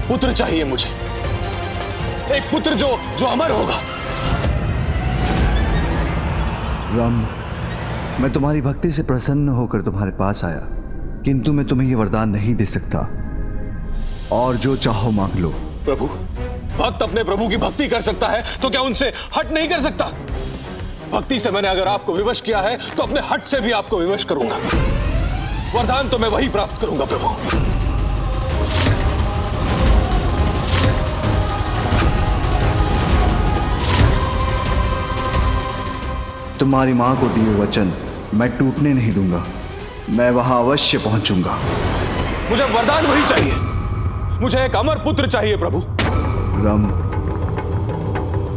पुत्र चाहिए मुझे, एक पुत्र जो अमर होगा। रम, मैं तुम्हारी भक्ति से प्रसन्न होकर तुम्हारे पास आया, किंतु मैं तुम्हें यह वरदान नहीं दे सकता। और जो चाहो मांग लो। प्रभु, भक्त अपने प्रभु की भक्ति कर सकता है तो क्या उनसे हट नहीं कर सकता? भक्ति से मैंने अगर आपको विवश किया है तो अपने हट से भी आपको विवश करूंगा। वरदान तो मैं वही प्राप्त करूंगा प्रभु। तुम्हारी मां को दिए वचन मैं टूटने नहीं दूंगा। मैं वहां अवश्य पहुंचूंगा। मुझे वरदान वही चाहिए, मुझे एक अमर पुत्र चाहिए प्रभु। रम,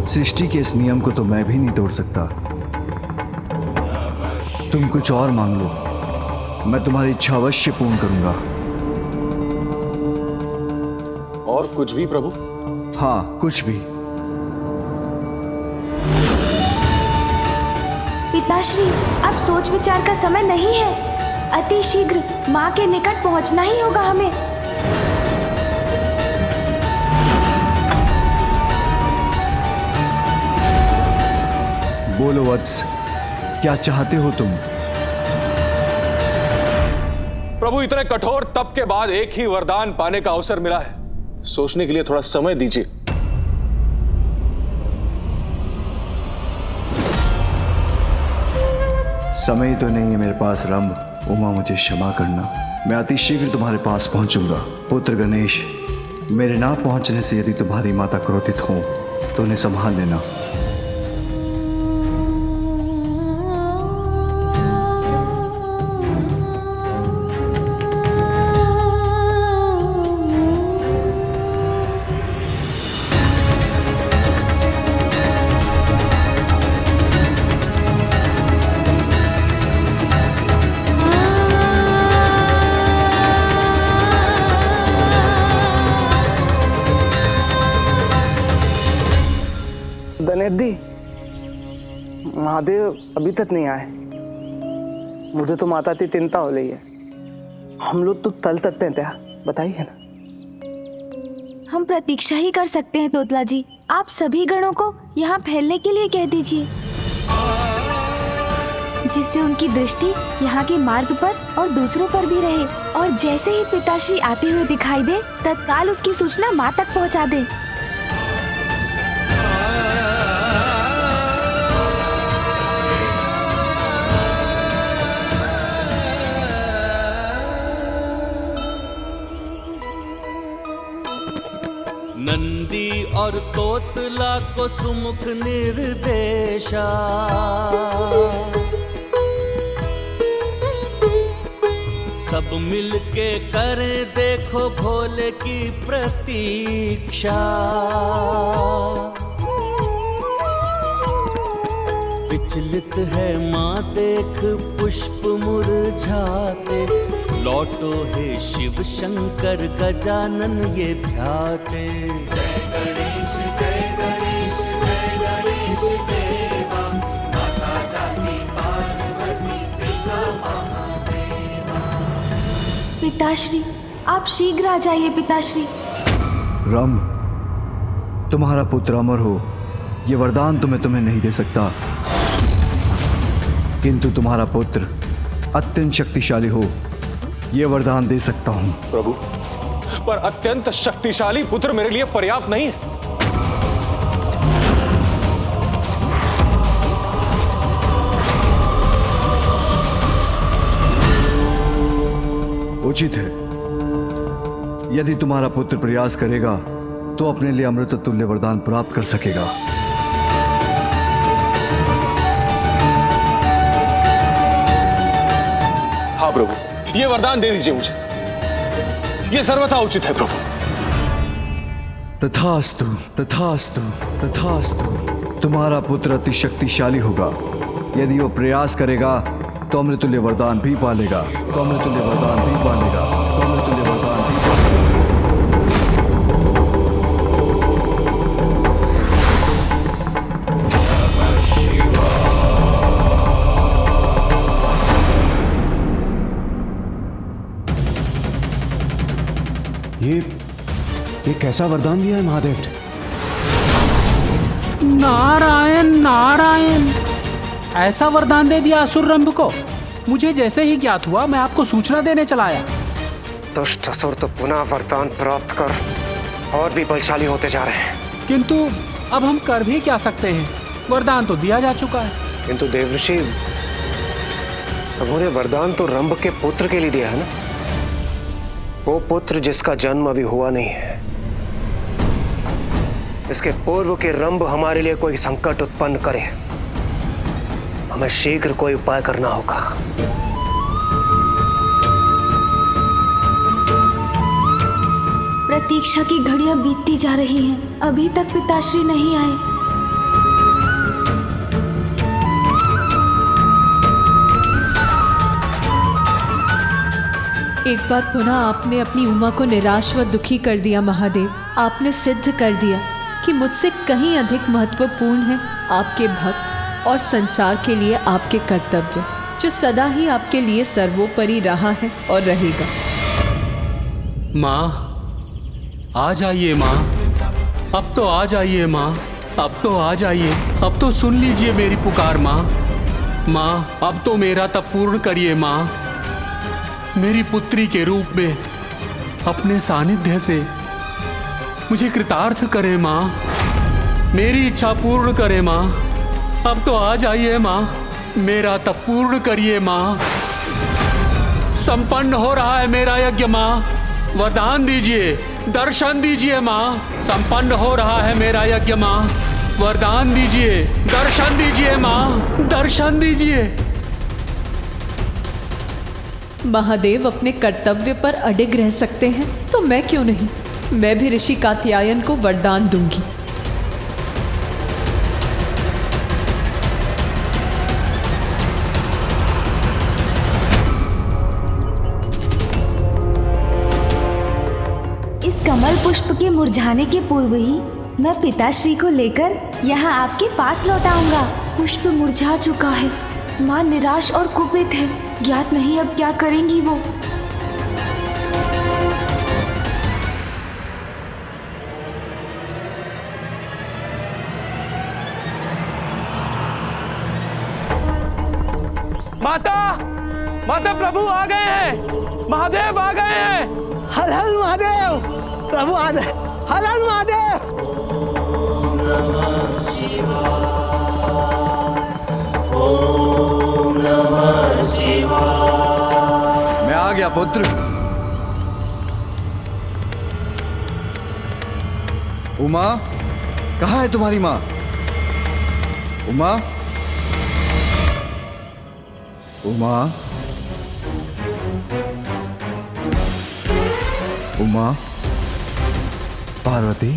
सृष्टि के इस नियम को तो मैं भी नहीं तोड़ सकता। तुम कुछ और मांग लो, मैं तुम्हारी इच्छा अवश्य पूर्ण करूंगा। और कुछ भी प्रभु? हाँ, कुछ भी। पिताश्री, अब सोच विचार का समय नहीं है। अति शीघ्र माँ के निकट पहुंचना ही होगा हमें। बोलो वत्स, क्या चाहते हो तुम? प्रभु, इतने कठोर तप के बाद एक ही वरदान पाने का अवसर मिला है, सोचने के लिए थोड़ा समय दीजिए। समय तो नहीं है मेरे पास रम। उमा, मुझे क्षमा करना। मैं अति शीघ्र तुम्हारे पास पहुंचूंगा। पुत्र गणेश, मेरे ना पहुंचने से यदि तुम्हारी माता क्रोधित हो तो उन्हें संभाल लेना। दनेदी, महादेव अभी तक नहीं आए। मुझे तो माता की चिंता हो रही है। हम लोग तो तल सकते हैं क्या, बताइए ना। हम प्रतीक्षा ही कर सकते हैं तोतला जी। आप सभी गणों को यहाँ फैलने के लिए कह दीजिए, जिससे उनकी दृष्टि यहाँ के मार्ग पर और दूसरों पर भी रहे, और जैसे ही पिताश्री आते हुए दिखाई दे तत्काल उसकी सूचना माँ तक पहुँचा दे। नंदी और तोतला को सुमुख निर्देशा, सब मिलके करें देखो भोले की प्रतीक्षा। विचलित है माँ देख पुष्प मुरझाते, लौटो हे शिव शंकर गजानन ये ध्याते। जय गणेश जय गणेश जय गणेश देवा, माता जाति पार्वती पिता महादेवा। पिताश्री, आप शीघ्र आ जाइए पिताश्री। रम, तुम्हारा पुत्र अमर हो ये वरदान तो मैं तुम्हें नहीं दे सकता, किंतु तुम्हारा पुत्र अत्यंत शक्तिशाली हो ये वरदान दे सकता हूं। प्रभु, पर अत्यंत शक्तिशाली पुत्र मेरे लिए पर्याप्त नहीं है। उचित है, यदि तुम्हारा पुत्र प्रयास करेगा तो अपने लिए अमृत तुल्य वरदान प्राप्त कर सकेगा। हाँ प्रभु, ये वरदान दे दीजिए मुझे, ये सर्वथा उचित है प्रभु। तथास्तु तथास्तु तथास्तु। तुम्हारा पुत्र अति शक्तिशाली होगा, यदि वो प्रयास करेगा तो अमृतुल्य वरदान भी पालेगा, तो अमृतुल्य वरदान भी पालेगा, तो अमृतुल्य वरदान भी पालेगा। ये कैसा वरदान दिया है महादेव? नारायण नारायण, ऐसा वरदान दे दिया असुर रंभ को। मुझे जैसे ही ज्ञात हुआ मैं आपको सूचना देने चला आया। दुष्ट असुर तो पुनः वरदान प्राप्त कर और भी बलशाली होते जा रहे हैं। किंतु अब हम कर भी क्या सकते हैं, वरदान तो दिया जा चुका है। किंतु देवऋषि, उन्होंने वरदान तो रंभ के पुत्र के लिए दिया है ना, वो पुत्र जिसका जन्म अभी हुआ नहीं है। इसके पूर्व के रंभ हमारे लिए कोई संकट उत्पन्न करे, हमें शीघ्र कोई उपाय करना होगा। प्रतीक्षा की घड़ियां बीतती जा रही हैं, अभी तक पिताश्री नहीं आए। एक बार पुनः आपने अपनी उमा को निराश व दुखी कर दिया महादेव। आपने सिद्ध कर दिया कि मुझसे कहीं अधिक महत्वपूर्ण है आपके भक्त और संसार के लिए आपके कर्तव्य, जो सदा ही आपके लिए सर्वोपरि रहा है और रहेगा। माँ आ जाइए माँ, अब तो आ जाइए माँ, अब तो आ जाइए, अब तो सुन लीजिए मेरी पुकार माँ। माँ अब तो मेरा तप पूर्ण करिए माँ, मेरी पुत्री के रूप में अपने सानिध्य से मुझे कृतार्थ करे माँ, मेरी इच्छा पूर्ण करे माँ। अब तो आ जाइए माँ, मेरा तप पूर्ण करिए माँ। संपन्न हो रहा है मेरा यज्ञ माँ, वरदान दीजिए, दर्शन दीजिए माँ। संपन्न हो रहा है मेरा यज्ञ माँ, वरदान दीजिए, दर्शन दीजिए माँ, दर्शन दीजिए। महादेव अपने कर्तव्य पर अडिग रह सकते हैं तो मैं क्यों नहीं। मैं भी ऋषि कात्यायन को वरदान दूंगी। इस कमल पुष्प के मुरझाने के पूर्व ही मैं पिताश्री को लेकर यहाँ आपके पास लौट आऊंगा। पुष्प मुरझा चुका है, माँ निराश और कुपित है, ज्ञात नहीं अब क्या करेंगी वो। माता, माता प्रभु आ गए हैं, महादेव आ गए हैं। हल हल महादेव, प्रभु आ गए। हल हल महादेव। मैं आ गया पुत्र। उमा, कहाँ है तुम्हारी माँ? उमा, उमा, उमा, पार्वती,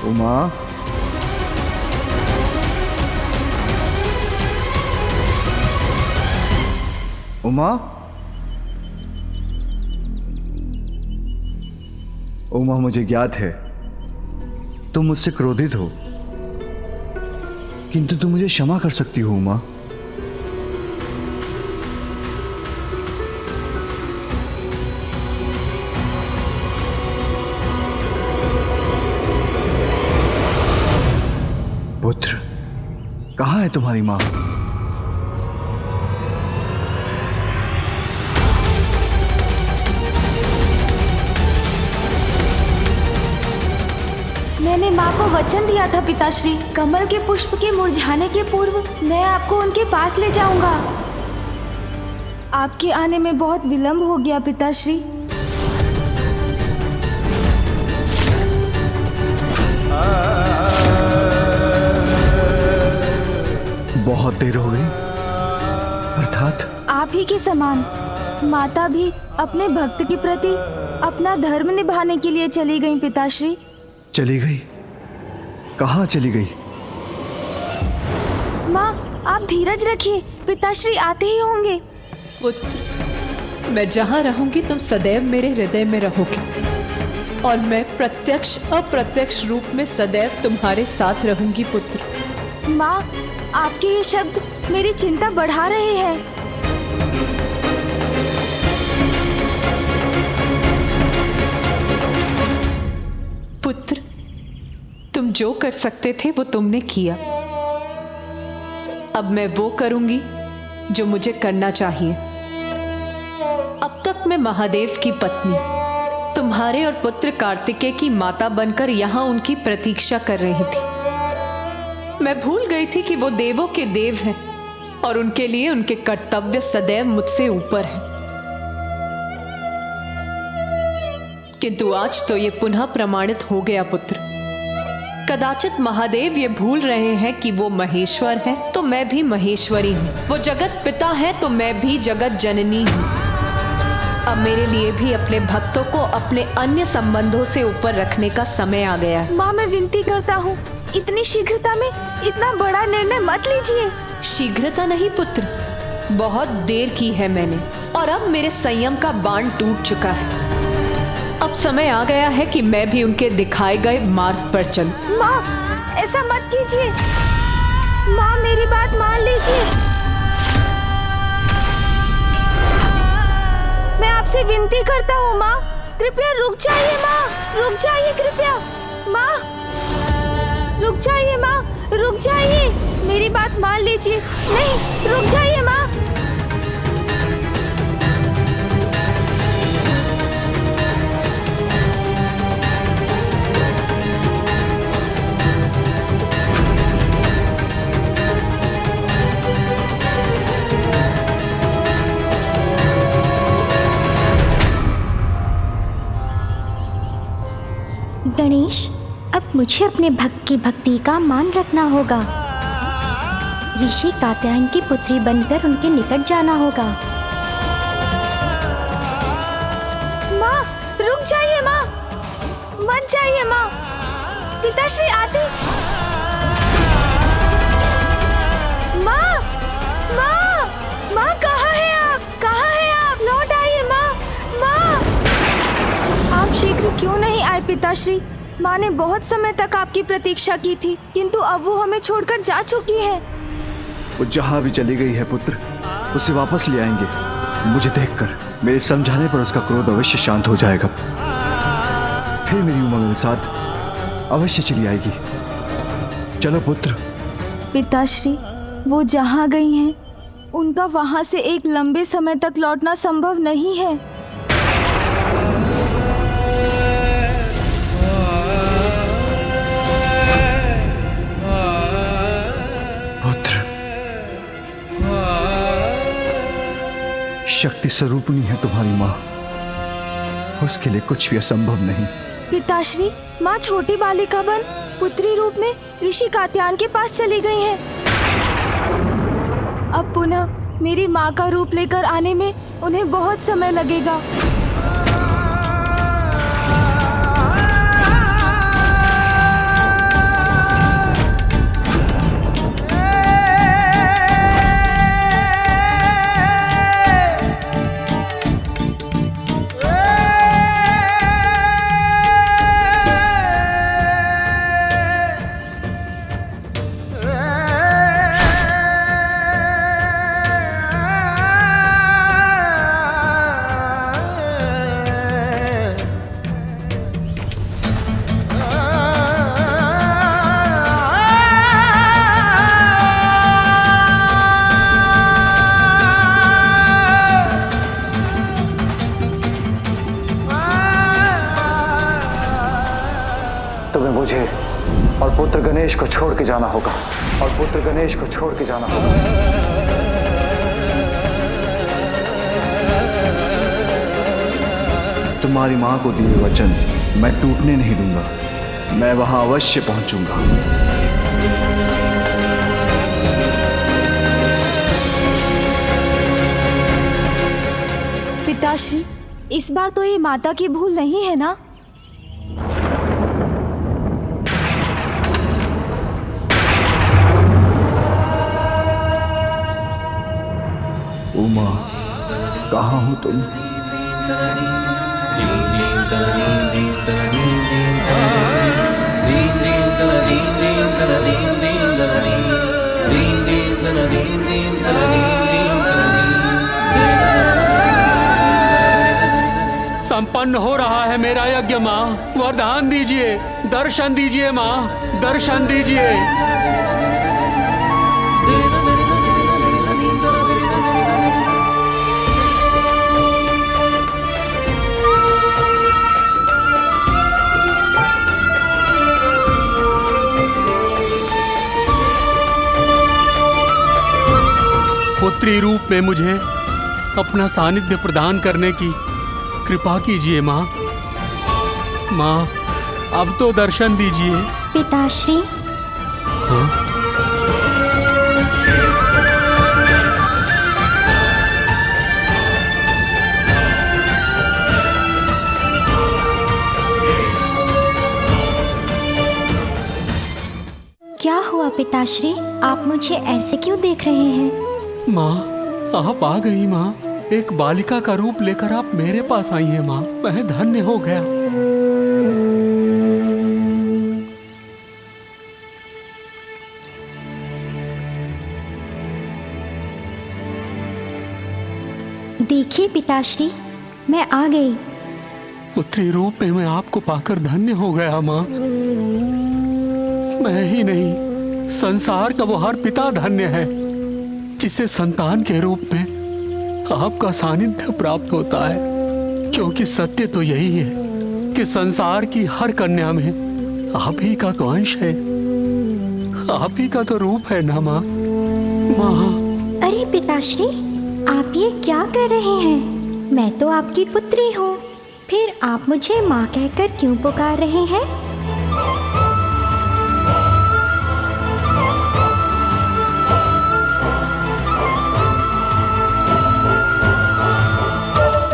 उमा, उमा, उमा, मुझे ज्ञात है तुम मुझसे क्रोधित हो, किंतु तुम मुझे क्षमा कर सकती हो उमा। पुत्र, कहाँ है तुम्हारी माँ? मैंने माँ को वचन दिया था पिताश्री, कमल के पुष्प के मुरझाने के पूर्व मैं आपको उनके पास ले जाऊंगा। आपके आने में बहुत विलंब हो गया पिताश्री। बहुत देर हो गई, अर्थात आप ही के समान माता भी अपने भक्त के प्रति अपना धर्म निभाने के लिए चली गई पिताश्री। चली गई? कहाँ चली गई? माँ आप धीरज रखिए, पिताश्री आते ही होंगे। पुत्र, मैं जहाँ रहूंगी तुम सदैव मेरे हृदय में रहोगे और मैं प्रत्यक्ष अप्रत्यक्ष रूप में सदैव तुम्हारे साथ रहूंगी पुत्र। माँ आपके ये शब्द मेरी चिंता बढ़ा रहे हैं। पुत्र, तुम जो कर सकते थे वो तुमने किया। अब मैं वो करूंगी जो मुझे करना चाहिए। अब तक मैं महादेव की पत्नी, तुम्हारे और पुत्र कार्तिकेय की माता बनकर यहां उनकी प्रतीक्षा कर रही थी। मैं भूल गई थी कि वो देवों के देव हैं और उनके लिए उनके कर्तव्य सदैव मुझसे ऊपर हैं। किंतु आज तो ये पुनः प्रमाणित हो गया पुत्र। कदाचित महादेव ये भूल रहे हैं कि वो महेश्वर है तो मैं भी महेश्वरी हूँ। वो जगत पिता है तो मैं भी जगत जननी हूँ। अब मेरे लिए भी अपने भक्तों को अपने अन्य संबंधों से ऊपर रखने का समय आ गया है। माँ, मैं विनती करता हूँ, इतनी शीघ्रता में इतना बड़ा निर्णय मत लीजिए। शीघ्रता नहीं पुत्र, बहुत देर की है मैंने और अब मेरे संयम का बाण टूट चुका है। अब समय आ गया है कि मैं भी उनके दिखाए गए मार्ग पर चलूं। माँ, ऐसा मत कीजिए। माँ, मेरी बात मान लीजिए। मैं आपसे विनती करता हूँ माँ, कृपया रुक जाइए। माँ, रुक जाइए कृपया। माँ, रुक जाइए। माँ, रुक जाइए। मेरी बात मान लीजिए। नहीं, रुक जाइए माँ। गणेश, अब मुझे अपने भक्त की भक्ति का मान रखना होगा। ऋषि कात्यायन की पुत्री बनकर उनके निकट जाना होगा। माँ, रुक जाइए। माँ, मत जाइए। माँ, पिताश्री आते। माँ, माँ, माँ, कहाँ है आप? कहाँ है आप? लौट आइए माँ। माँ, आप शीघ्र क्यों नहीं आए पिताश्री? माँ ने बहुत समय तक आपकी प्रतीक्षा की थी, किंतु अब वो हमें छोड़कर जा चुकी है। वो जहाँ भी चली गई है पुत्र, उसे वापस ले आएंगे। मुझे देखकर मेरे समझाने पर उसका क्रोध अवश्य शांत हो जाएगा। फिर मेरी उमा मेरे साथ अवश्य चली आएगी। चलो पुत्र। पिताश्री, वो जहाँ गई हैं, उनका वहाँ से एक लंबे समय तक लौटना संभव नहीं है। शक्ति स्वरूपणी है तुम्हारी माँ, उसके लिए कुछ भी असंभव नहीं। पिताश्री, माँ छोटी बालिका बन पुत्री रूप में ऋषि कात्यायन के पास चली गई हैं। अब पुनः मेरी माँ का रूप लेकर आने में उन्हें बहुत समय लगेगा। मुझे और पुत्र गणेश को छोड़ के जाना होगा, और पुत्र गणेश को छोड़ के जाना होगा। तुम्हारी माँ को दिए वचन मैं टूटने नहीं दूंगा। मैं वहां अवश्य पहुंचूंगा। पिताश्री, इस बार तो ये माता की भूल नहीं है ना? उमा, कहाँ हो तुम? दीन संपन्न हो रहा है मेरा यज्ञ माँ। वरदान दीजिए, दर्शन दीजिए माँ, दर्शन दीजिए। पुत्री रूप में मुझे अपना सानिध्य प्रदान करने की कृपा कीजिए माँ। माँ, अब तो दर्शन दीजिए। पिताश्री, हाँ? क्या हुआ पिताश्री? आप मुझे ऐसे क्यों देख रहे हैं? माँ, आप आ गई माँ। एक बालिका का रूप लेकर आप मेरे पास आई हैं माँ। मैं धन्य हो गया। देखिए पिताश्री, मैं आ गई। पुत्री रूप में मैं आपको पाकर धन्य हो गया माँ। मैं ही नहीं, संसार का वो हर पिता धन्य है जिसे संतान के रूप में आपका सानिध्य प्राप्त होता है। क्योंकि सत्य तो यही है कि संसार की हर कन्या में आप ही का तो अंश है, आप ही का तो रूप है ना माँ। माँ, अरे पिताश्री, आप ये क्या कर रहे हैं? मैं तो आपकी पुत्री हूँ, फिर आप मुझे माँ कहकर क्यों पुकार रहे हैं?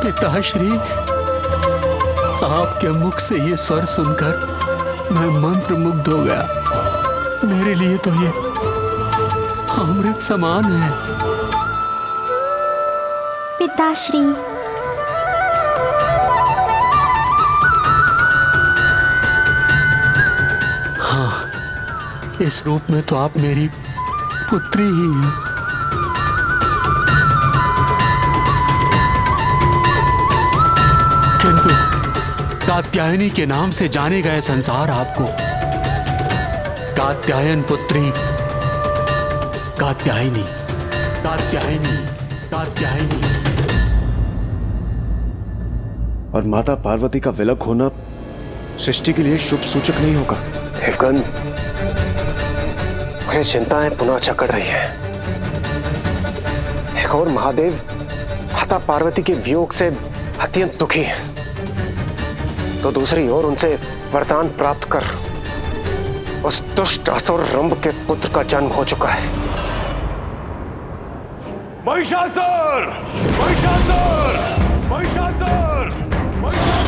पिताश्री, आपके मुख से ये स्वर सुनकर मैं मंत्र मुग्ध हो गया। मेरे लिए तो ये अमृत समान है। पिताश्री, हाँ, इस रूप में तो आप मेरी पुत्री ही हैं। किंतु कात्यायनी के नाम से जाने गए संसार आपको कात्यायन पुत्री, कात्यायनी, कात्यायनी, कात्यायनी। और माता पार्वती का विलग होना सृष्टि के लिए शुभ सूचक नहीं होगा। हेवगन, मुझे चिंताएं पुनः चकड़ रही हैं। एक और महादेव माता पार्वती के वियोग से अत्यंत दुखी है, तो दूसरी ओर उनसे वरदान प्राप्त कर उस दुष्ट असुर रंभ के पुत्र का जन्म हो चुका है। महिषासुर! महिषासुर! महिषासुर! महिषासुर!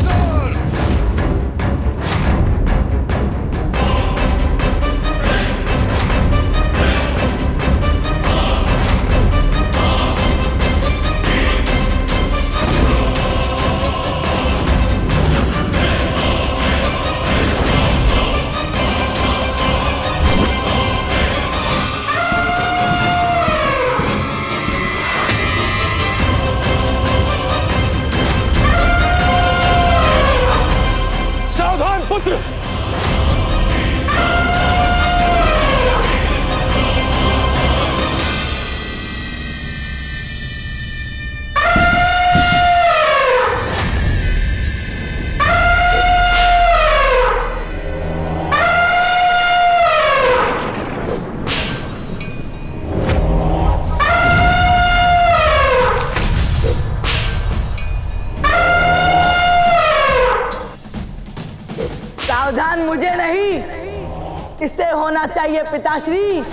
पुत्र! सावधान, मुझे नहीं, इससे होना चाहिए पिताश्री।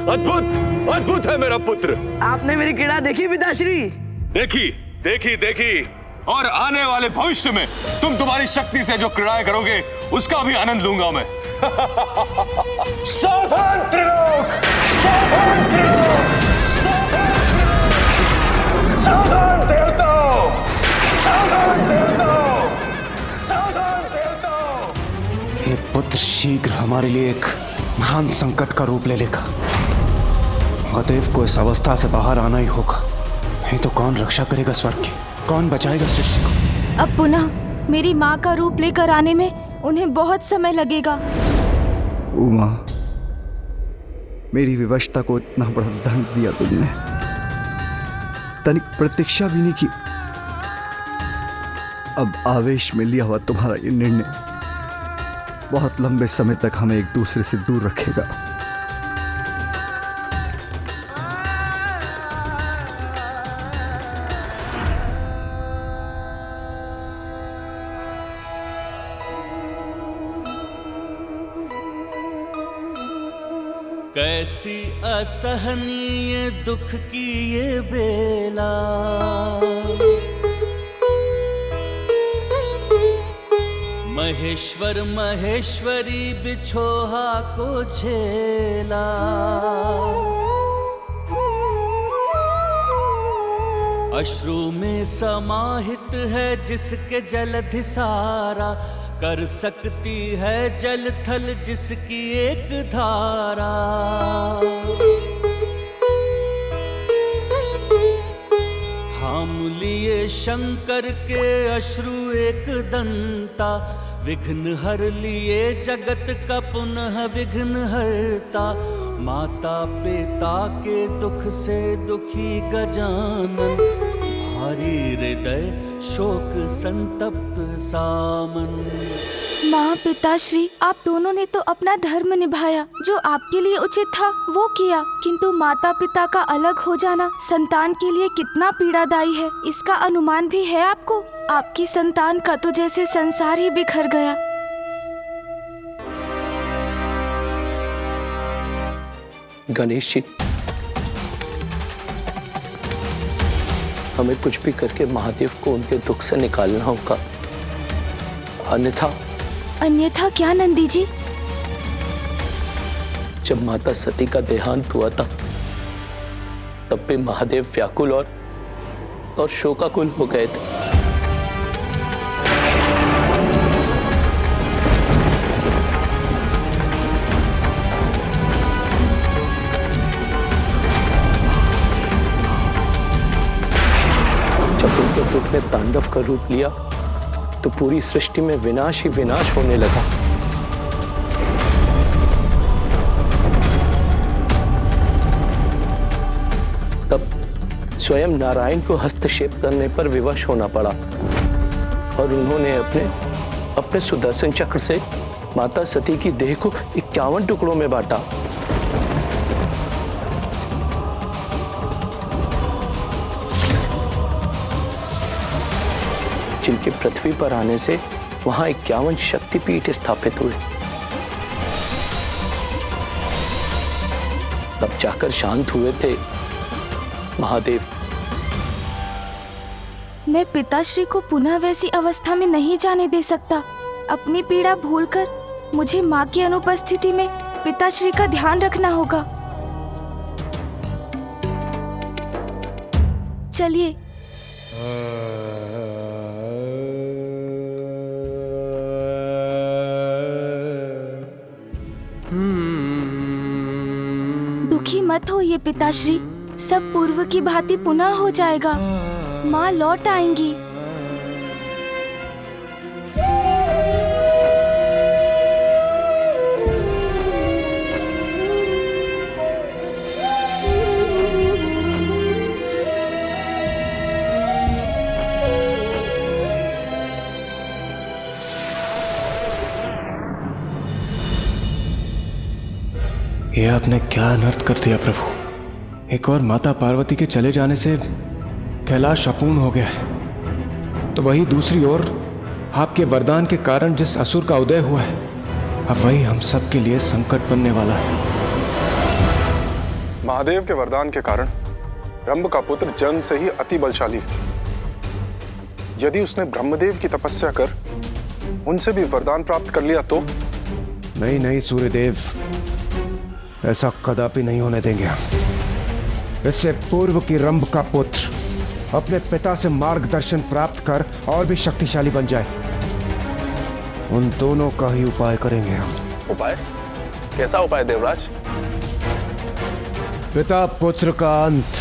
अद्भुत अद्भुत है मेरा पुत्र। आपने मेरी क्रीड़ा देखी पिताश्री? देखी देखी देखी, और आने वाले भविष्य में तुम तुम्हारी शक्ति से जो क्रीड़ाएं करोगे उसका भी आनंद लूंगा मैं। सावधान त्रिलोक, सावधान त्रिलोक, सावधान देवताओं, सावधान देवताओं, सावधान देवताओं। ये पुत्र शीघ्र हमारे लिए एक महान संकट का रूप ले लेगा। महादेव को इस अवस्था से बाहर आना ही होगा, नहीं तो कौन रक्षा करेगा स्वर्ग की, कौन बचाएगा सृष्टि को। अब पुनः मेरी माँ का रूप लेकर आने में उन्हें बहुत समय लगेगा। उमा, मेरी विवशता को इतना बड़ा दंड दिया तुमने, तनिक प्रतीक्षा भी नहीं की। अब आवेश में लिया हुआ तुम्हारा ये निर्णय बहुत लंबे समय तक हमें एक दूसरे से दूर रखेगा। कैसी असहनीय दुख की ये बेला, महेश्वर महेश्वरी बिछोहा को झेला। अश्रु में समाहित है जिसके जलधि सारा, कर सकती है जल थल जिसकी एक धारा। थाम लिए शंकर के अश्रु एक दंता, विघ्न हर लिए जगत का पुनः विघ्न हरता। माता पिता के दुख से दुखी गजानन, भारी हृदय शोक संतप्त सामन। माँ पिताश्री, आप दोनों ने तो अपना धर्म निभाया, जो आपके लिए उचित था वो किया, किंतु माता पिता का अलग हो जाना संतान के लिए कितना पीड़ादायी है, इसका अनुमान भी है आपको? आपकी संतान का तो जैसे संसार ही बिखर गया। गणेश जी, हमें कुछ भी करके महादेव को उनके दुख से निकालना होगा, अन्यथा। अन्यथा क्या नंदी जी? जब माता सती का देहांत हुआ था तब भी महादेव व्याकुल और शोकाकुल हो गए थे। जब उनके दुख ने तांडव का रूप लिया तो पूरी सृष्टि में विनाश ही विनाश होने लगा। तब स्वयं नारायण को हस्तक्षेप करने पर विवश होना पड़ा और उन्होंने अपने सुदर्शन चक्र से माता सती की देह को 51 टुकड़ों में बांटा। जिनके पृथ्वी पर आने से वहां 51 शक्तिपीठ स्थापित हुए। तब जाकर शांत हुए थे महादेव। मैं पिताश्री को पुनः वैसी अवस्था में नहीं जाने दे सकता। अपनी पीड़ा भूलकर मुझे माँ की अनुपस्थिति में पिताश्री का ध्यान रखना होगा। चलिए। दुखी मत होइए पिताश्री, सब पूर्व की भांति पुनः हो जाएगा। माँ लौट आएंगी। ये आपने क्या अनर्थ कर दिया प्रभु। एक और माता पार्वती के चले जाने से कैलाश अपूर्ण हो गया है, तो वही दूसरी ओर आपके वरदान के कारण जिस असुर का उदय हुआ है, अब वही हम सब के लिए संकट बनने वाला है। महादेव के वरदान के कारण रंभ का पुत्र जन्म से ही अति बलशाली है। यदि उसने ब्रह्मदेव की तपस्या कर उनसे भी वरदान प्राप्त कर लिया तो? नहीं नहीं सूर्यदेव, ऐसा कदापि नहीं होने देंगे हम। इससे पूर्व की रंभ का पुत्र अपने पिता से मार्गदर्शन प्राप्त कर और भी शक्तिशाली बन जाए, उन दोनों का ही उपाय करेंगे हम। उपाय? कैसा उपाय देवराज? पिता पुत्र का अंत।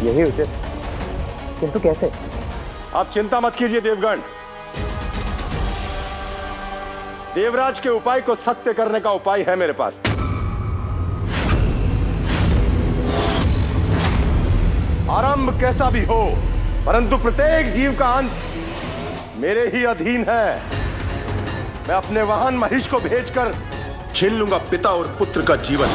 यही उचित, किंतु कैसे? आप चिंता मत कीजिए देवगण, देवराज के उपाय को सत्य करने का उपाय है मेरे पास। आरंभ कैसा भी हो, परंतु प्रत्येक जीव का अंत मेरे ही अधीन है। मैं अपने वाहन महिष को भेजकर छीन लूंगा पिता और पुत्र का जीवन।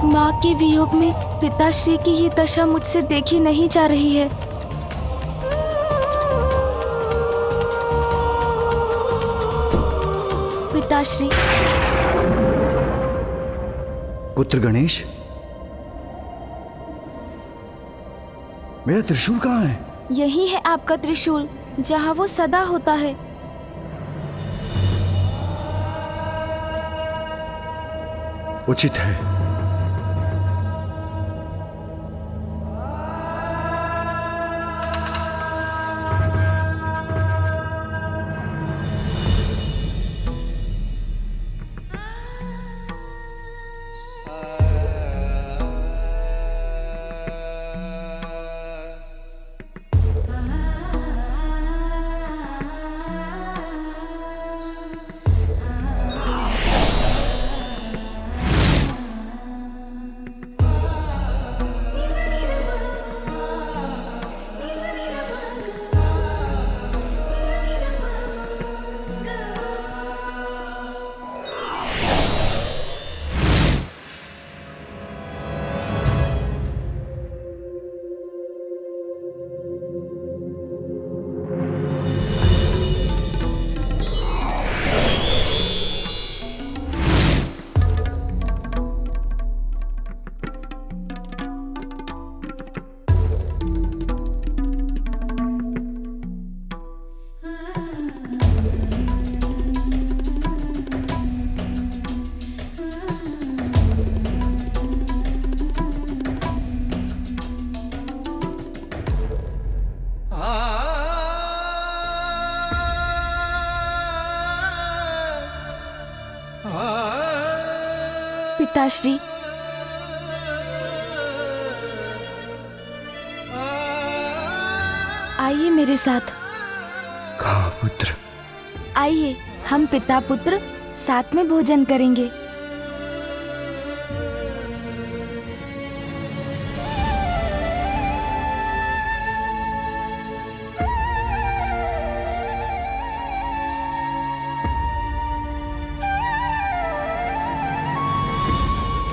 माँ के वियोग में पिताश्री की ये दशा मुझसे देखी नहीं जा रही है। पिताश्री। पुत्र गणेश, मेरा त्रिशूल कहाँ है? यही है आपका त्रिशूल, जहाँ वो सदा होता है। उचित है। पिताश्री, आइए मेरे साथ। कहाँ पुत्र? आइए, हम पिता पुत्र साथ में भोजन करेंगे।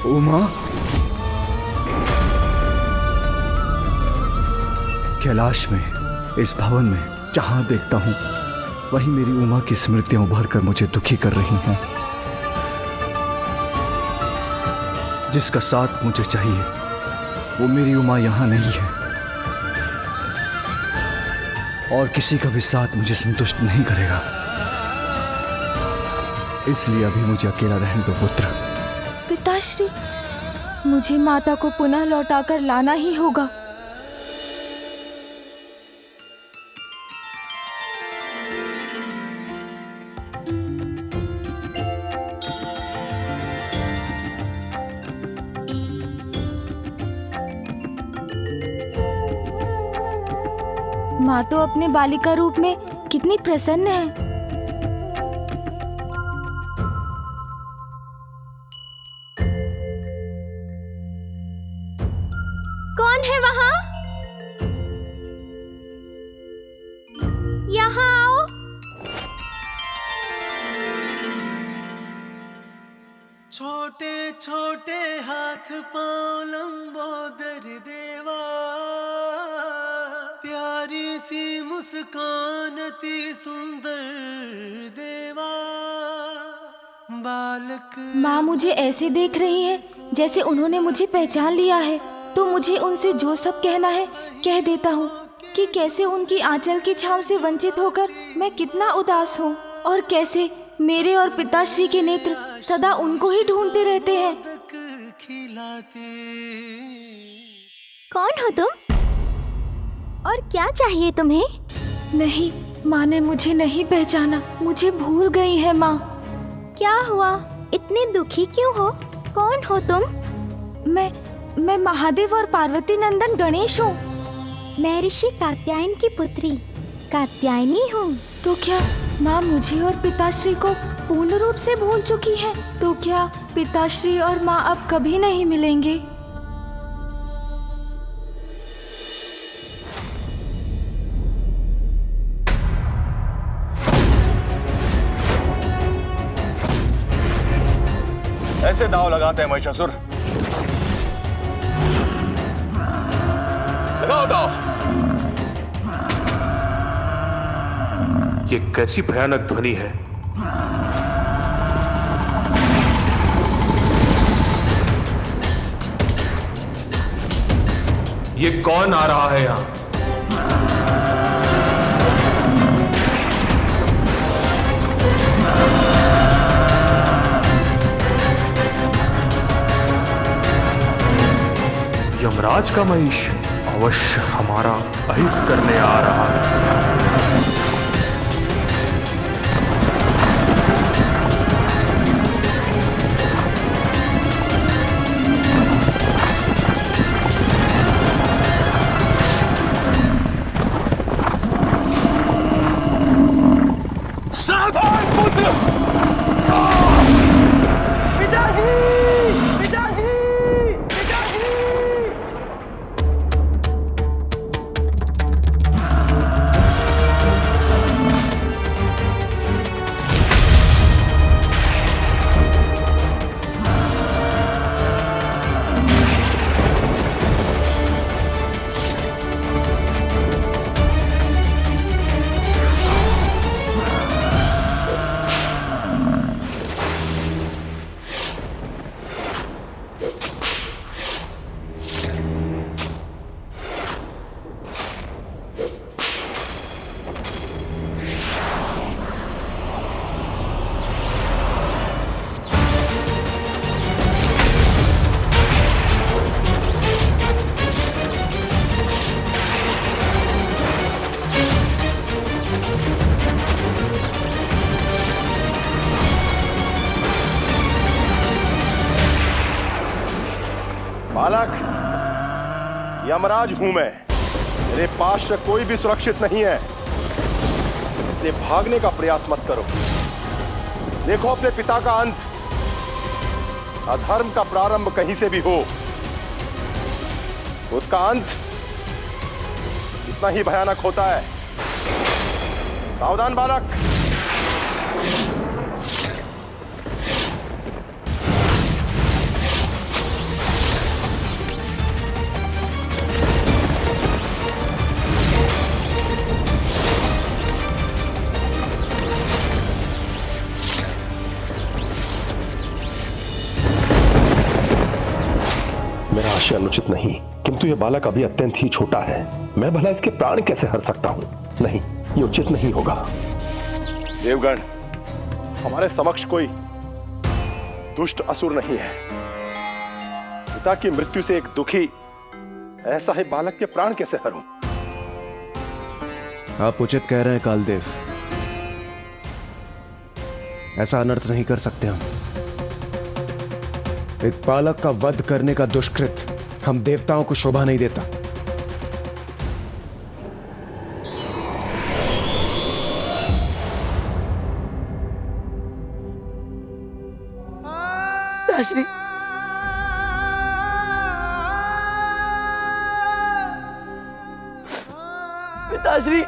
उमा, कैलाश में, इस भवन में जहां देखता हूं वहीं मेरी उमा की स्मृतियां उभर कर मुझे दुखी कर रही हैं। जिसका साथ मुझे चाहिए वो मेरी उमा यहां नहीं है, और किसी का भी साथ मुझे संतुष्ट नहीं करेगा। इसलिए अभी मुझे अकेला रहने दो पुत्र। पिताश्री, मुझे माता को पुनः लौटाकर लाना ही होगा। माँ तो अपने बालिका रूप में कितनी प्रसन्न है। कौन है वहां? यहाँ आओ। छोटे छोटे हाथ पांव लंबोदर देवा, प्यारी सी मुस्कान अति सुंदर देवा, बालक। माँ मुझे ऐसे देख रही है जैसे उन्होंने मुझे पहचान लिया है, तो मुझे उनसे जो सब कहना है कह देता हूँ कि कैसे उनकी आंचल की छांव से वंचित होकर मैं कितना उदास हूँ, और कैसे मेरे और पिताश्री के नेत्र सदा उनको ही ढूंढते रहते हैं। कौन हो तुम और क्या चाहिए तुम्हें? नहीं, माँ ने मुझे नहीं पहचाना, मुझे भूल गई है माँ। क्या हुआ, इतने दुखी क्यों हो? कौन हो तुम? मैं महादेव और पार्वती नंदन गणेश हूँ। मैं ऋषि कात्यायन की पुत्री कात्यायनी हूँ। तो क्या माँ मुझे और पिताश्री को पूर्ण रूप से भूल चुकी है? तो क्या पिताश्री और माँ अब कभी नहीं मिलेंगे? ऐसे दांव लगाते हैं महिषासुर? लगाओ दांव। ये कैसी भयानक ध्वनि है? ये कौन आ रहा है यहां? यमराज का महिष अवश्य हमारा अहित करने आ रहा है। बालक, यमराज हूं मैं। मेरे पास से कोई भी सुरक्षित नहीं है, इसलिए भागने का प्रयास मत करो। देखो अपने पिता का अंत। अधर्म का प्रारंभ कहीं से भी हो, उसका अंत इतना ही भयानक होता है। सावधान बालक। मेरा आशय अनुचित नहीं, किंतु यह बालक अभी अत्यंत ही छोटा है। मैं भला इसके प्राण कैसे हर सकता हूं? नहीं, ये उचित नहीं होगा। देवगण, हमारे समक्ष कोई दुष्ट असुर नहीं है। पिता की मृत्यु से एक दुखी ऐसा ही बालक के प्राण कैसे हरूं? आप उचित कह रहे हैं कालदेव, ऐसा अनर्थ नहीं कर सकते हम। एक बालक का वध करने का दुष्कृत हम देवताओं को शोभा नहीं देता। पिताश्री, पिताश्री,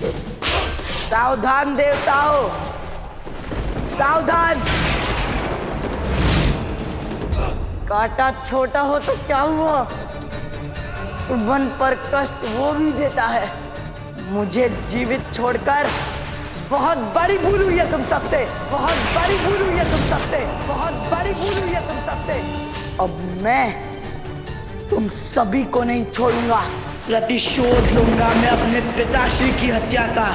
सावधान देवताओं, सावधान। कांटा छोटा हो तो क्या हुआ, चुभन पर कष्ट वो भी देता है। मुझे जीवित छोड़कर बहुत बड़ी भूल हुई है तुम सबसे, बहुत बड़ी भूल हुई है तुम सबसे, बहुत बड़ी भूल हुई है तुम सबसे। अब मैं तुम सभी को नहीं छोड़ूंगा, प्रतिशोध लूंगा मैं अपने पिताश्री की हत्या का।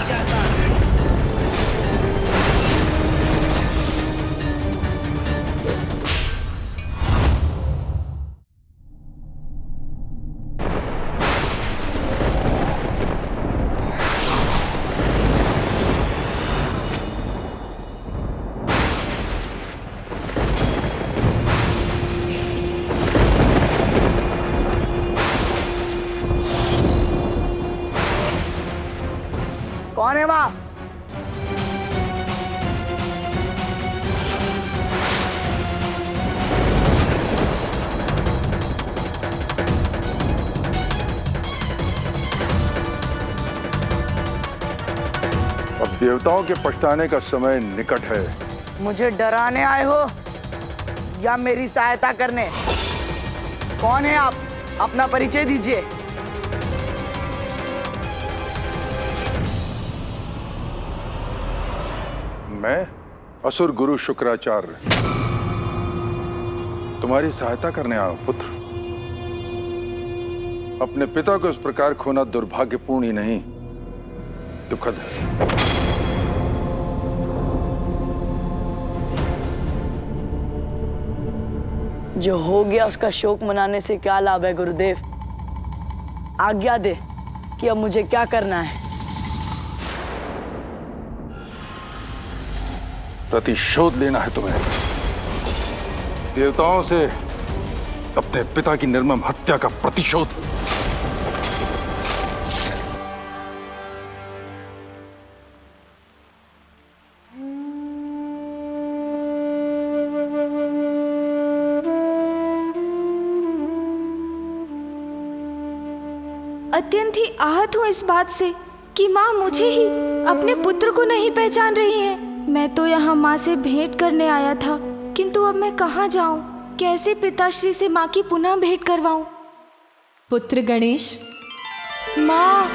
कौन है वहां? अब देवताओं के पछताने का समय निकट है। मुझे डराने आए हो या मेरी सहायता करने? कौन है आप? अपना परिचय दीजिए। मैं असुर गुरु शुक्राचार्य तुम्हारी सहायता करने आया हूं पुत्र। अपने पिता को इस प्रकार खोना दुर्भाग्यपूर्ण ही नहीं, दुखद है। जो हो गया उसका शोक मनाने से क्या लाभ है गुरुदेव? आज्ञा दे कि अब मुझे क्या करना है। प्रतिशोध लेना है तुम्हें, देवताओं से अपने पिता की निर्मम हत्या का प्रतिशोध। अत्यंत ही आहत हूँ इस बात से कि माँ मुझे ही, अपने पुत्र को नहीं पहचान रही है। मैं तो यहाँ माँ से भेंट करने आया था, किंतु अब मैं कहाँ जाऊँ? कैसे पिताश्री से माँ की पुनः भेंट करवाऊँ? पुत्र गणेश। माँ।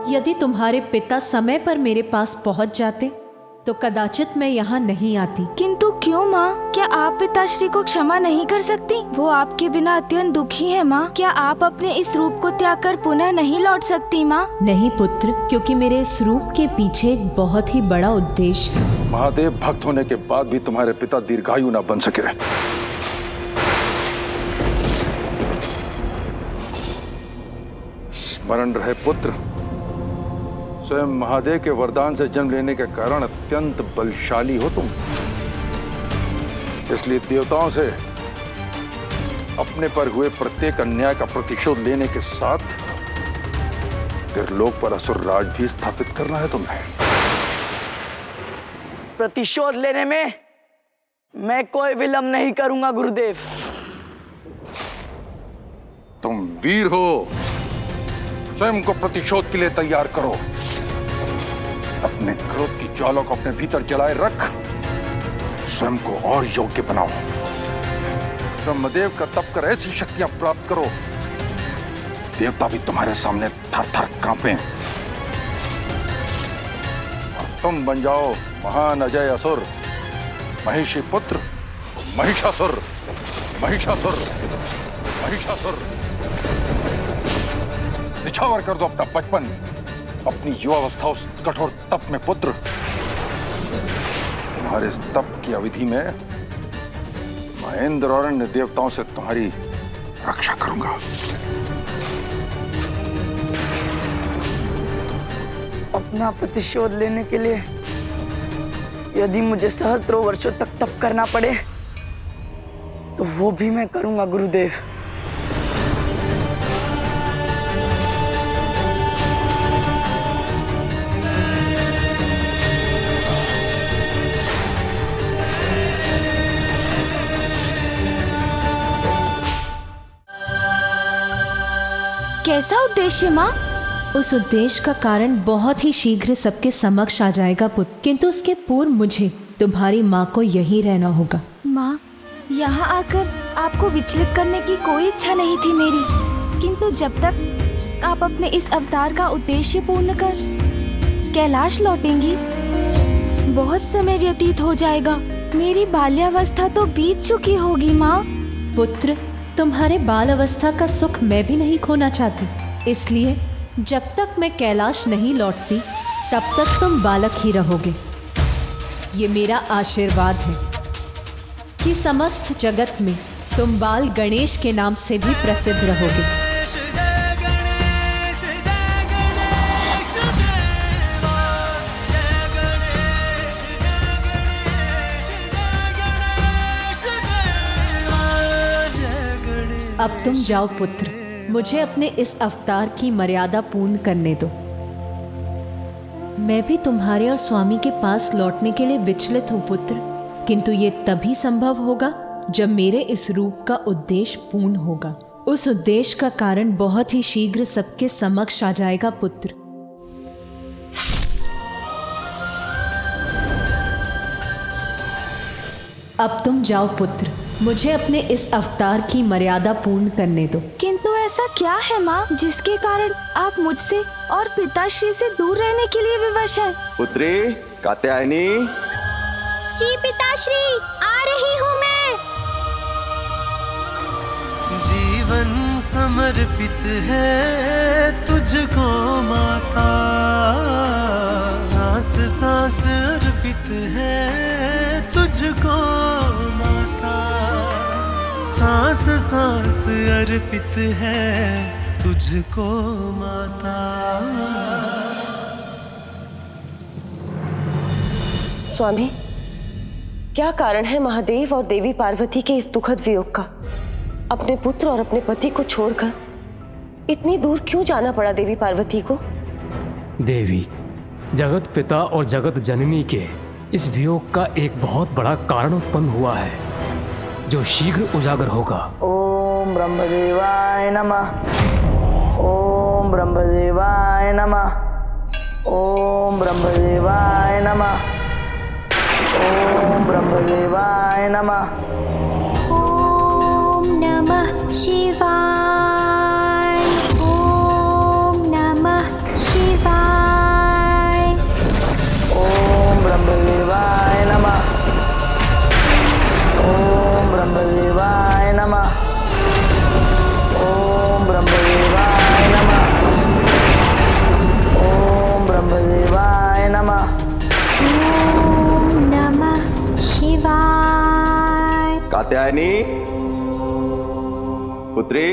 यदि तुम्हारे पिता समय पर मेरे पास पहुंच जाते तो कदाचित मैं यहाँ नहीं आती। किंतु क्यों माँ? क्या आप पिताश्री को क्षमा नहीं कर सकती? वो आपके बिना अत्यंत दुखी है माँ। क्या आप अपने इस रूप को त्याग कर पुनः नहीं लौट सकती माँ? नहीं पुत्र, क्योंकि मेरे इस रूप के पीछे एक बहुत ही बड़ा उद्देश्य है। महादेव भक्त होने के बाद भी तुम्हारे पिता दीर्घायु न बन सके। स्मरण रहे पुत्र, स्वयं महादेव के वरदान से जन्म लेने के कारण अत्यंत बलशाली हो तुम। इसलिए देवताओं से अपने पर हुए प्रत्येक अन्याय का प्रतिशोध लेने के साथ त्रिलोक पर असुर राज भी स्थापित करना है तुम्हें। प्रतिशोध लेने में मैं कोई विलंब नहीं करूंगा गुरुदेव। तुम वीर हो, स्वयं को प्रतिशोध के लिए तैयार करो। अपने क्रोध की ज्वाला को अपने भीतर जलाए रख, स्वयं को और योग्य बनाओ। ब्रह्मदेव का तप कर ऐसी शक्तियां प्राप्त करो, देवता भी तुम्हारे सामने थर थर कांपे। और तुम बन जाओ महान अजय असुर, महिषी पुत्र महिषासुर। महिषासुर, महिषासुर। निछावर कर दो अपना बचपन, अपनी युवावस्था उस कठोर तप में पुत्र। तुम्हारे इस तप की अवधि में महेंद्र और अन्य देवताओं से तुम्हारी रक्षा करूंगा। अपना प्रतिशोध लेने के लिए यदि मुझे सहस्त्रों वर्षों तक तप करना पड़े तो वो भी मैं करूंगा गुरुदेव। कैसा उद्देश्य माँ? उस उद्देश्य का कारण बहुत ही शीघ्र सबके समक्ष आ जाएगा पुत्र, किंतु उसके पूर्व मुझे तुम्हारी माँ को यहीं रहना होगा। माँ, यहाँ आकर आपको विचलित करने की कोई इच्छा नहीं थी मेरी, किंतु जब तक आप अपने इस अवतार का उद्देश्य पूर्ण कर कैलाश लौटेंगी, बहुत समय व्यतीत हो जाएगा। मेरी बाल्यावस्था तो बीत चुकी होगी माँ। पुत्र, तुम्हारे बाल अवस्था का सुख मैं भी नहीं खोना चाहती, इसलिए जब तक मैं कैलाश नहीं लौटती तब तक तुम बालक ही रहोगे। ये मेरा आशीर्वाद है कि समस्त जगत में तुम बाल गणेश के नाम से भी प्रसिद्ध रहोगे। अब तुम जाओ पुत्र, मुझे अपने इस अवतार की मर्यादा पूर्ण करने दो। मैं भी तुम्हारे और स्वामी के पास लौटने के लिए विचलित हूँ पुत्र, किंतु ये तभी संभव होगा जब मेरे इस रूप का उद्देश्य पूर्ण होगा। उस उद्देश्य का कारण बहुत ही शीघ्र सबके समक्ष आ जाएगा पुत्र। अब तुम जाओ पुत्र, मुझे अपने इस अवतार की मर्यादा पूर्ण करने दो। किंतु ऐसा क्या है माँ जिसके कारण आप मुझसे और पिताश्री से दूर रहने के लिए विवश हैं? पुत्री कात्यायनी। जी पिताश्री, आ रही हूँ मैं। जीवन समर्पित है तुझको माता, सांस सांस अर्पित है तुझको माता, सांस सांस अर्पित है तुझको माता। स्वामी, क्या कारण है महादेव और देवी पार्वती के इस दुखद वियोग का? अपने पुत्र और अपने पति को छोड़कर इतनी दूर क्यों जाना पड़ा देवी पार्वती को? देवी, जगत पिता और जगत जननी के इस वियोग का एक बहुत बड़ा कारण उत्पन्न हुआ है, जो शीघ्र उजागर होगा। ओम ब्रह्मदेवाय नमः। ओम ब्रह्मदेवाय नमः। ओम ब्रह्मदेवाय नमः। ओम ब्रह्मदेवाय नमः। ओम नमः शिवाय। ओम नमः शिवाय। ओम ब्रह्मदेवाय नमः। ओम ब्रह्मदेवाय नमः। ओम ब्रह्मदेवाय नमः। ओम ब्रह्मदेवाय नमः। ओम नमः शिवाय। कात्यायनी पुत्री।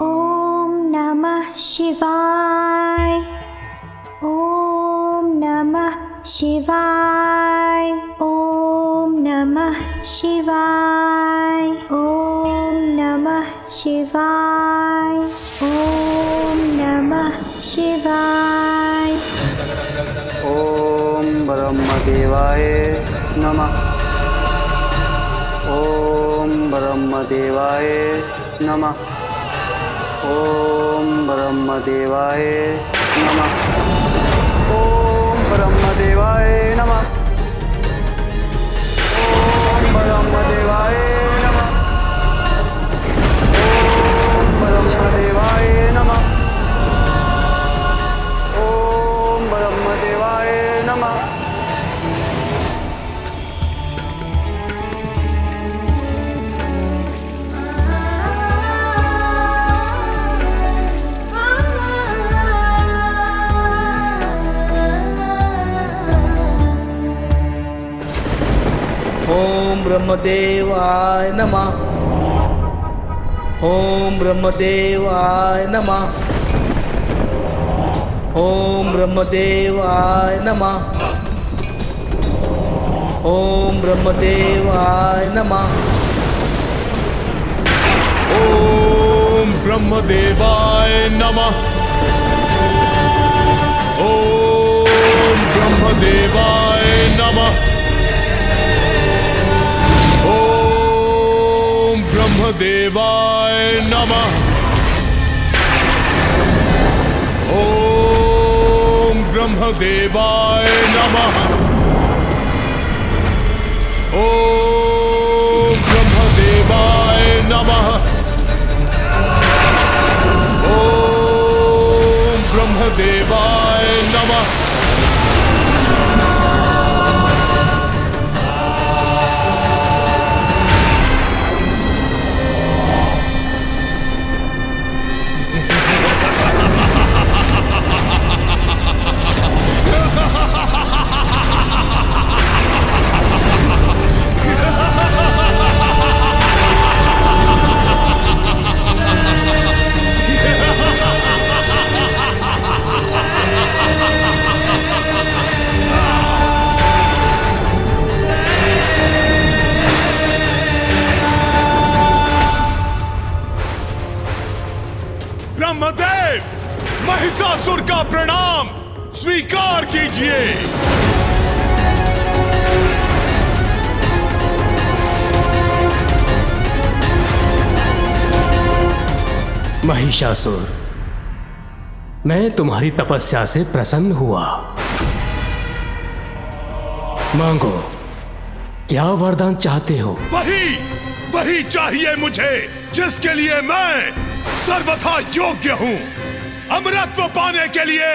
ओम नमः शिवाय। ओम नमः शिवाय। ओम नमः शिवाय। ओम नमः शिवाय। ओम नमः शिवाय। ओम ब्रह्मदेवाय नमः। ओम ब्रह्मदेवाय नमः। ओम ब्रह्मदेवाय नमः। ओम ब्रह्मदेवाय नमः। ओम ब्रह्मदेवाय नमः। ओम ब्रह्मदेवाय नमः। ओम ब्रह्मदेवाय नमः। ओम ब्रह्मदेवाय नमः। ओम ब्रह्मदेवाय नमः। ओम ब्रह्मदेवाय नमः। ओम ब्रह्मदेवाय नमः। ओम ब्रह्मदेवाय नमः। ओम ब्रह्मदेवाय नमः। ओम ब्रह्मदेवाय नमः। ब्रह्मदेवाय नमः। ओम ब्रह्मदेवाय नमः। ओम ब्रह्मदेवाय नमः। ब्रह्मदेव, महिषासुर का प्रणाम स्वीकार कीजिए। महिषासुर, मैं तुम्हारी तपस्या से प्रसन्न हुआ। मांगो, क्या वरदान चाहते हो? वही चाहिए मुझे जिसके लिए मैं सर्वथा योग्य हूँ। अमरत्व पाने के लिए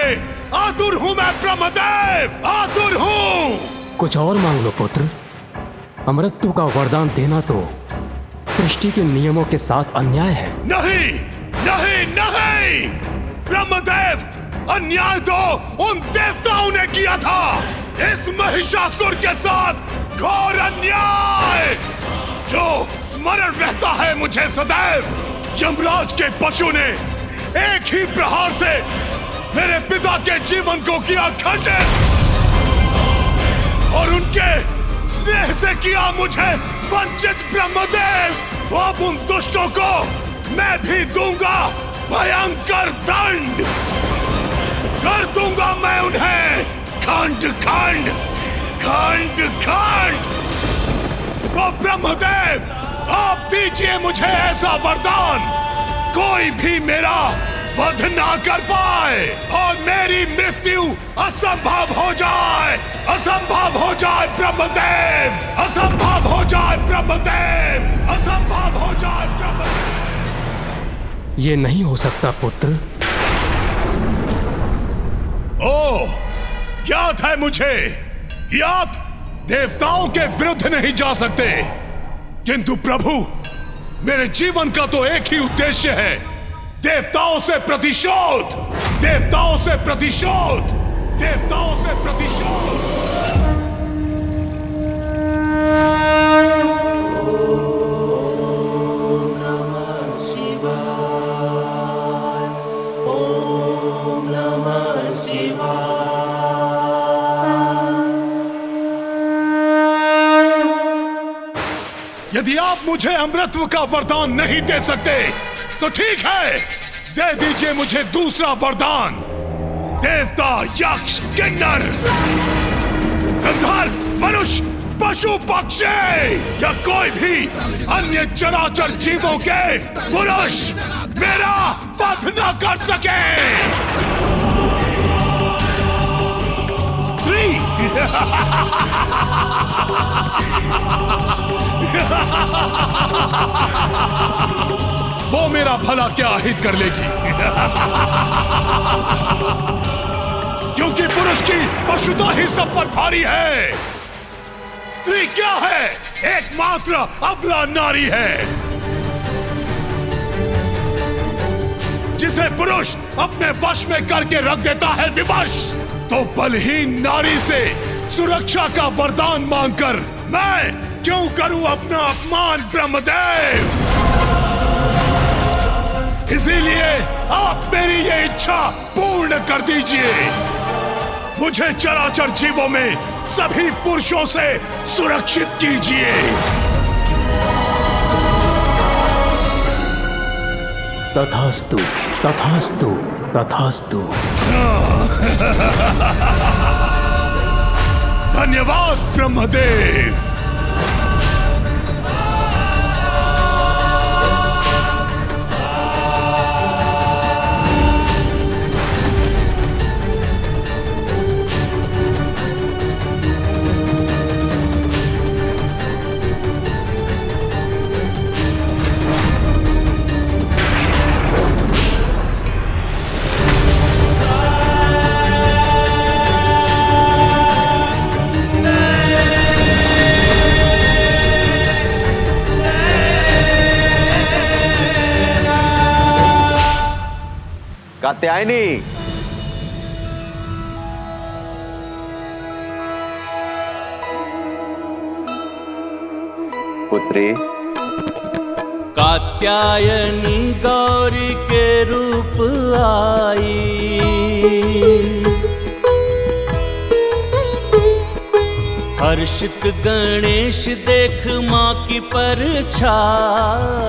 आतुर हूँ मैं ब्रह्मदेव, आतुर हूँ। कुछ और मांग लो पुत्र। अमरत्व का वरदान देना तो सृष्टि के नियमों के साथ अन्याय है। नहीं नहीं नहीं, ब्रह्मदेव, अन्याय तो उन देवताओं ने किया था। इस महिषासुर के साथ घोर अन्याय जो स्मरण रहता है मुझे सदैव। यमराज के पशु ने एक ही प्रहार से मेरे पिता के जीवन को किया खंडित और उनके स्नेह से किया मुझे वंचित। ब्रह्मदेव, अब उन दुष्टों को मैं भी दूंगा भयंकर दंड। कर दूंगा मैं उन्हें खंड खंड खंड खंड। तो ब्रह्मदेव, आप दीजिए मुझे ऐसा वरदान कोई भी मेरा वध ना कर पाए और मेरी मृत्यु असंभव हो जाए। असंभव हो जाए ब्रह्मदेव, असंभव हो जाए ब्रह्मदेव, असंभव हो जाए ब्रह्मदेव। ये नहीं हो सकता पुत्र। ओह, याद है मुझे कि आप देवताओं के विरुद्ध नहीं जा सकते, किंतु प्रभु, मेरे जीवन का तो एक ही उद्देश्य है, देवताओं से प्रतिशोध, देवताओं से प्रतिशोध, देवताओं से प्रतिशोध। यदि आप मुझे अमृतत्व का वरदान नहीं दे सकते तो ठीक है, दे दीजिए मुझे दूसरा वरदान। देवता, यक्ष, किन्नर, गंधर्व, मनुष्य, पशु, पक्षी या कोई भी अन्य चराचर जीवों के पुरुष मेरा वध न कर सके। स्त्री वो मेरा भला क्या हित कर लेगी क्योंकि पुरुष की पशुता ही सब पर भारी है। स्त्री क्या है? एकमात्र अबला नारी है जिसे पुरुष अपने वश में करके रख देता है विवश। तो बलहीन नारी से सुरक्षा का वरदान मांगकर मैं क्यों करूं अपना अपमान ब्रह्मदेव? इसीलिए आप मेरी ये इच्छा पूर्ण कर दीजिए। मुझे चराचर जीवों में सभी पुरुषों से सुरक्षित कीजिए। तथास्तु, तथास्तु, तथास्तु। धन्यवाद ब्रह्मदेव। कात्यायनी, पुत्री। कात्यायनी गौरी के रूप आई, हर्षित गणेश देख माँ की परछाई।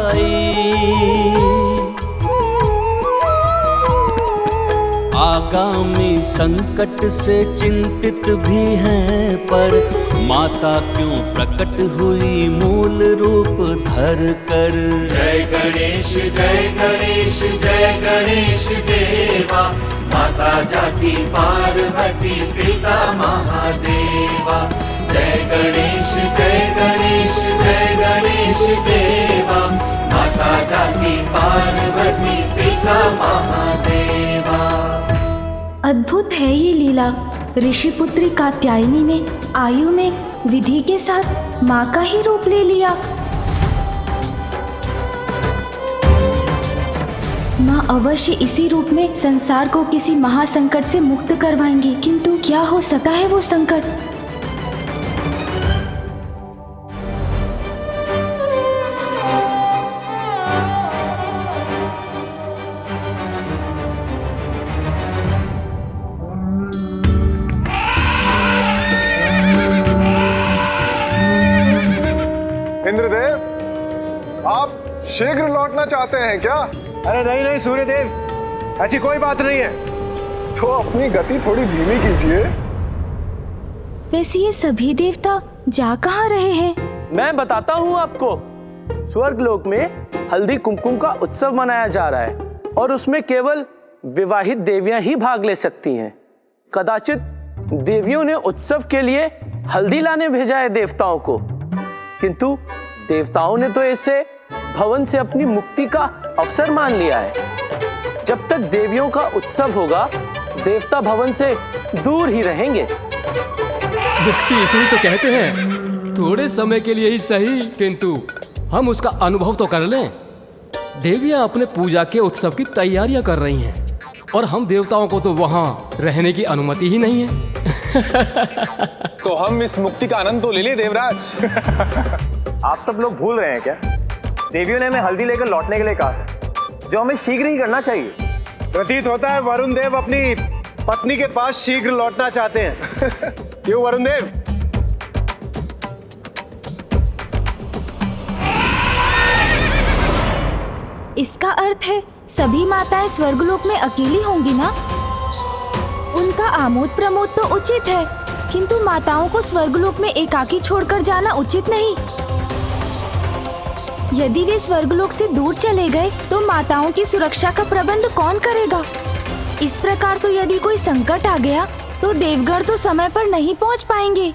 आगामी संकट से चिंतित भी हैं, पर माता क्यों प्रकट हुई मूल रूप धर कर। जय गणेश जय गणेश जय गणेश देवा, माता जाति पार्वती पिता महादेवा। जय गणेश जय गणेश जय गणेश देवा, माता जाति पार्वती पिता महादेवा। अद्भुत है ये लीला। ऋषि पुत्री कात्यायनी ने आयु में विधि के साथ माँ का ही रूप ले लिया। माँ अवश्य इसी रूप में संसार को किसी महासंकट से मुक्त करवाएंगी, किंतु क्या हो सका है वो संकट? इंद्रदेव, आप शीघ्र लौटना चाहते हैं क्या? अरे नहीं नहीं सूर्यदेव, ऐसी कोई बात नहीं है। तो अपनी गति थोड़ी धीमी कीजिए। वैसे ये सभी देवता जा कहाँ रहे हैं? मैं बताता हूँ आपको। स्वर्गलोक में हल्दी कुमकुम का उत्सव मनाया जा रहा है और उसमें केवल विवाहित देवियां ही भाग ले सकती हैं। कदाचित देवियों ने उत्सव के लिए हल्दी लाने भेजा है देवताओं को, किंतु देवताओं ने तो इसे भवन से अपनी मुक्ति का अवसर मान लिया है। जब तक देवियों का उत्सव होगा, देवता भवन से दूर ही रहेंगे। मुक्ति इसलिए तो कहते हैं, थोड़े समय के लिए ही सही, किंतु हम उसका अनुभव तो कर लें। देवियां अपने पूजा के उत्सव की तैयारियां कर रही हैं और हम देवताओं को तो वहां रहने की अनुमति ही नहीं है। तो हम इस मुक्ति का आनंद तो ले लें देवराज। आप सब लोग भूल रहे हैं क्या? देवियों ने हमें हल्दी लेकर लौटने के लिए कहा है, जो हमें शीघ्र ही करना चाहिए। प्रतीत होता है वरुण देव अपनी पत्नी के पास शीघ्र लौटना चाहते हैं। क्यों वरुण देव? इसका अर्थ है सभी माताएं स्वर्गलोक में अकेली होंगी ना? उनका आमोद प्रमोद तो उचित है, किंतु माताओं को स्वर्गलोक में एकाकी छोड़कर जाना उचित नहीं। यदि वे स्वर्गलोक से दूर चले गए तो माताओं की सुरक्षा का प्रबंध कौन करेगा? इस प्रकार तो यदि कोई संकट आ गया तो देवगढ़ तो समय पर नहीं पहुंच पाएंगे।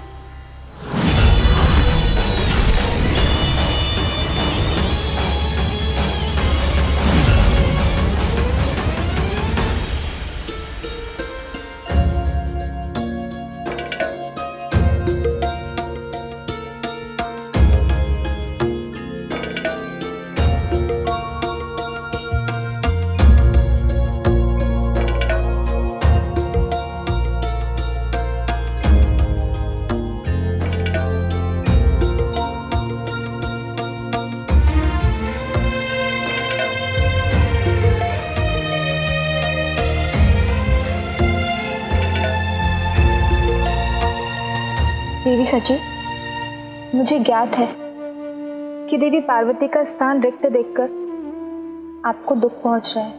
देवी सची, मुझे ज्ञात है कि देवी पार्वती का स्थान रिक्त देखकर आपको दुख पहुंच रहा है।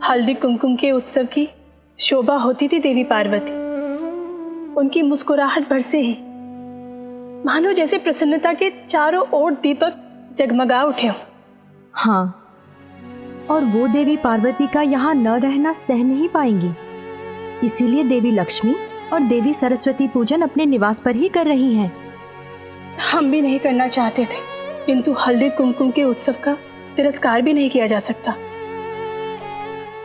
हल्दी कुमकुम के उत्सव की शोभा होती थी देवी पार्वती। उनकी मुस्कुराहट भर से ही मानो जैसे प्रसन्नता के चारों ओर दीपक जगमगा उठे हों। हाँ, और वो देवी पार्वती का यहाँ न रहना सह नहीं पाएंगी, इसीलिए देवी लक्ष्मी और देवी सरस्वती पूजन अपने निवास पर ही कर रही हैं। हम भी नहीं करना चाहते थे, किंतु हल्दी कुमकुम के उत्सव का तिरस्कार भी नहीं किया जा सकता।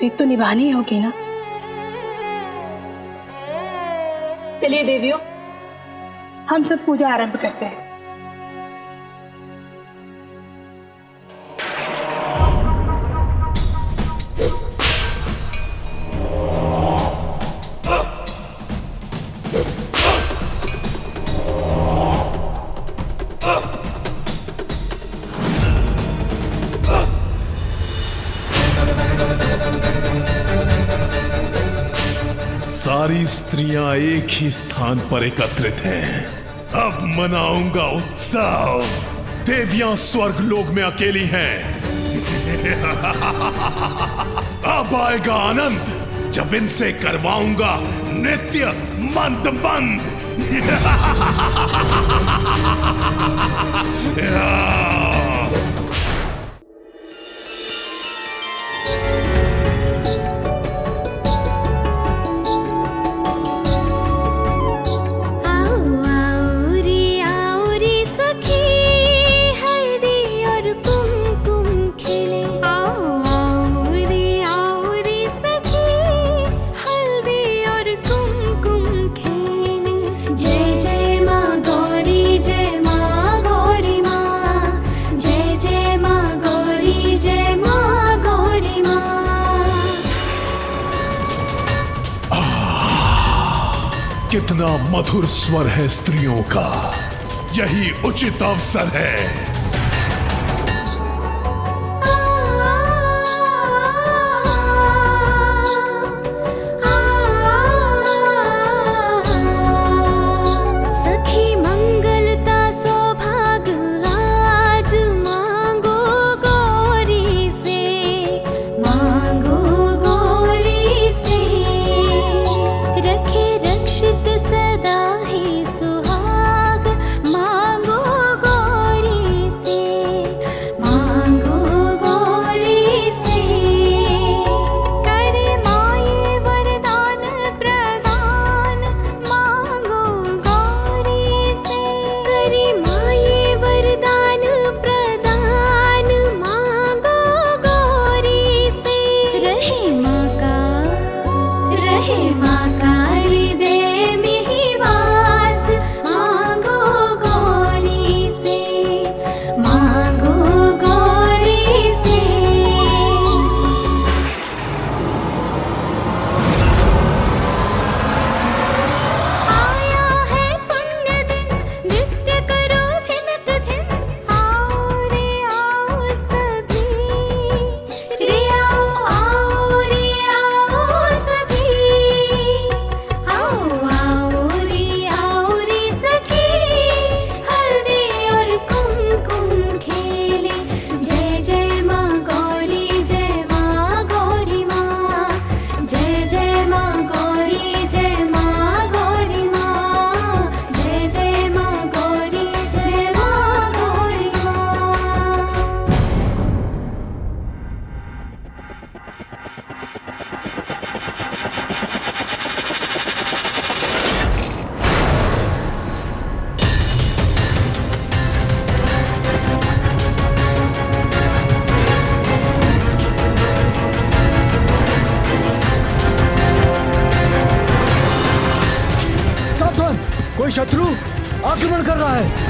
रीत तो निभानी ही होगी ना। चलिए देवियों, हम सब पूजा आरंभ करते हैं। सारी स्त्रियां एक ही स्थान पर एकत्रित हैं। अब मनाऊंगा उत्सव। देवियां स्वर्ग लोक में अकेली हैं। अब आएगा आनंद जब इनसे करवाऊंगा नृत्य मंद मंद। कितना मधुर स्वर है स्त्रियों का। यही उचित अवसर है। कोई शत्रु आक्रमण कर रहा है।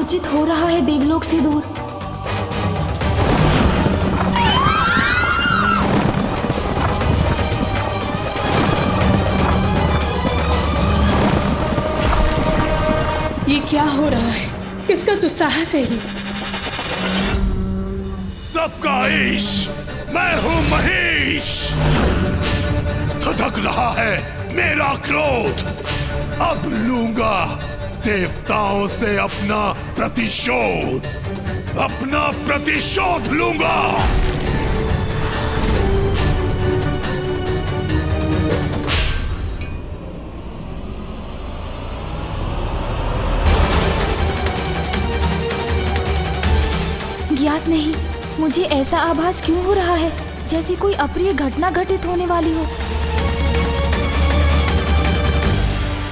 संकुचित हो रहा है देवलोक से दूर। ये क्या हो रहा है? किसका दुस्साहस है ये? सबका ईश, मैं हूं महेश। धधक रहा है मेरा क्रोध। अब लूंगा देवताओं से अपना प्रतिशोध लूंगा। ज्ञात नहीं, मुझे ऐसा आभास क्यों हो रहा है जैसे कोई अप्रिय घटना घटित होने वाली हो।